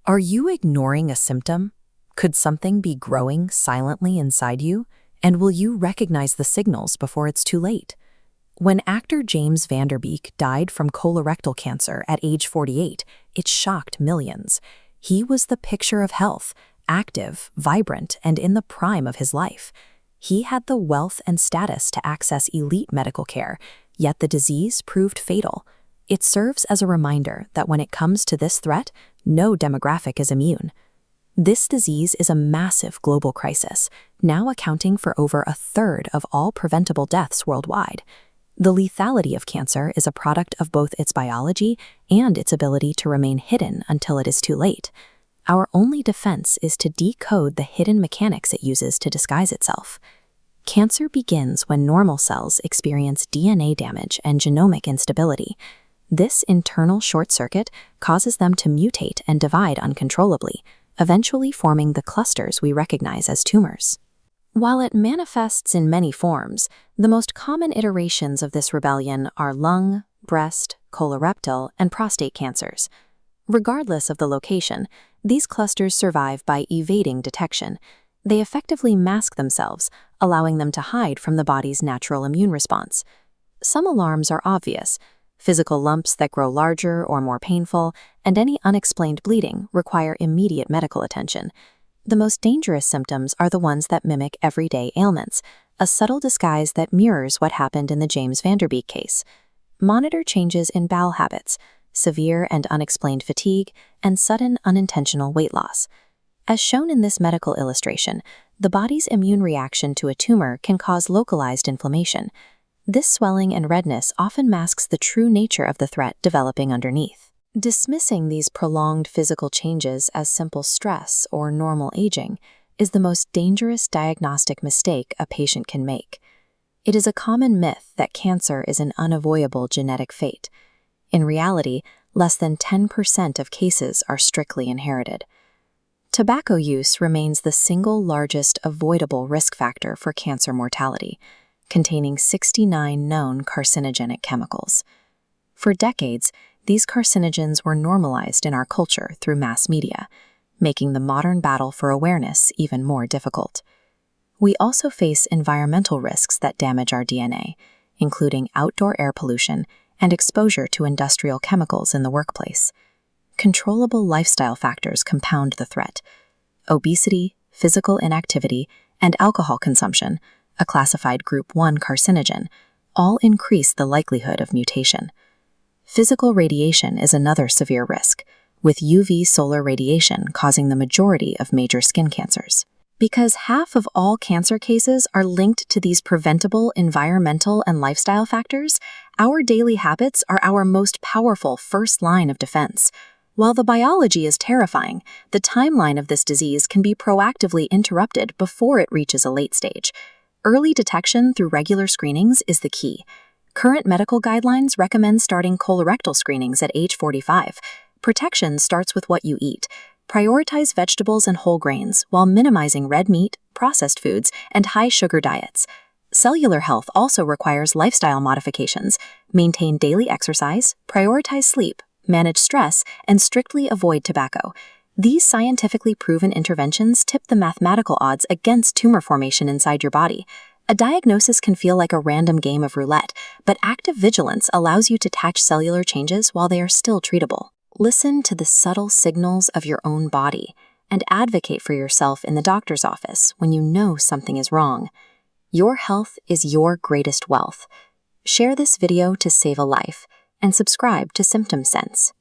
Are you ignoring a symptom? Could something be growing silently inside you? And will you recognize the signals before it's too late? When actor James Van Der Beek died from colorectal cancer at age 48, it shocked millions. He was the picture of health, active, vibrant, and in the prime of his life. He had the wealth and status to access elite medical care, yet the disease proved fatal. It serves as a reminder that when it comes to this threat, no demographic is immune. This disease is a massive global crisis, now accounting for over a third of all preventable deaths worldwide. The lethality of cancer is a product of both its biology and its ability to remain hidden until it is too late. Our only defense is to decode the hidden mechanics it uses to disguise itself. Cancer begins when normal cells experience DNA damage and genomic instability. This internal short circuit causes them to mutate and divide uncontrollably, eventually forming the clusters we recognize as tumors. While it manifests in many forms, the most common iterations of this rebellion are lung, breast, colorectal, and prostate cancers. Regardless of the location, these clusters survive by evading detection. They effectively mask themselves, allowing them to hide from the body's natural immune response. Some alarms are obvious. Physical lumps that grow larger or more painful, and any unexplained bleeding require immediate medical attention. The most dangerous symptoms are the ones that mimic everyday ailments, a subtle disguise that mirrors what happened in the James Van Der Beek case. Monitor changes in bowel habits, severe and unexplained fatigue, and sudden unintentional weight loss. As shown in this medical illustration, the body's immune reaction to a tumor can cause localized inflammation. This swelling and redness often masks the true nature of the threat developing underneath. Dismissing these prolonged physical changes as simple stress or normal aging is the most dangerous diagnostic mistake a patient can make. It is a common myth that cancer is an unavoidable genetic fate. In reality, less than 10% of cases are strictly inherited. Tobacco use remains the single largest avoidable risk factor for cancer mortality, containing 69 known carcinogenic chemicals. For decades, these carcinogens were normalized in our culture through mass media, making the modern battle for awareness even more difficult. We also face environmental risks that damage our DNA, including outdoor air pollution and exposure to industrial chemicals in the workplace. Controllable lifestyle factors compound the threat. Obesity, physical inactivity, and alcohol consumption, a classified Group 1 carcinogen, all increase the likelihood of mutation. Physical radiation is another severe risk, with UV solar radiation causing the majority of major skin cancers. Because half of all cancer cases are linked to these preventable environmental and lifestyle factors, our daily habits are our most powerful first line of defense. While the biology is terrifying, the timeline of this disease can be proactively interrupted before it reaches a late stage. Early detection through regular screenings is the key. Current medical guidelines recommend starting colorectal screenings at age 45. Protection starts with what you eat. Prioritize vegetables and whole grains while minimizing red meat, processed foods, and high-sugar diets. Cellular health also requires lifestyle modifications. Maintain daily exercise, prioritize sleep, manage stress, and strictly avoid tobacco. These scientifically proven interventions tip the mathematical odds against tumor formation inside your body. A diagnosis can feel like a random game of roulette, but active vigilance allows you to catch cellular changes while they are still treatable. Listen to the subtle signals of your own body and advocate for yourself in the doctor's office when you know something is wrong. Your health is your greatest wealth. Share this video to save a life and subscribe to Symptom Sense.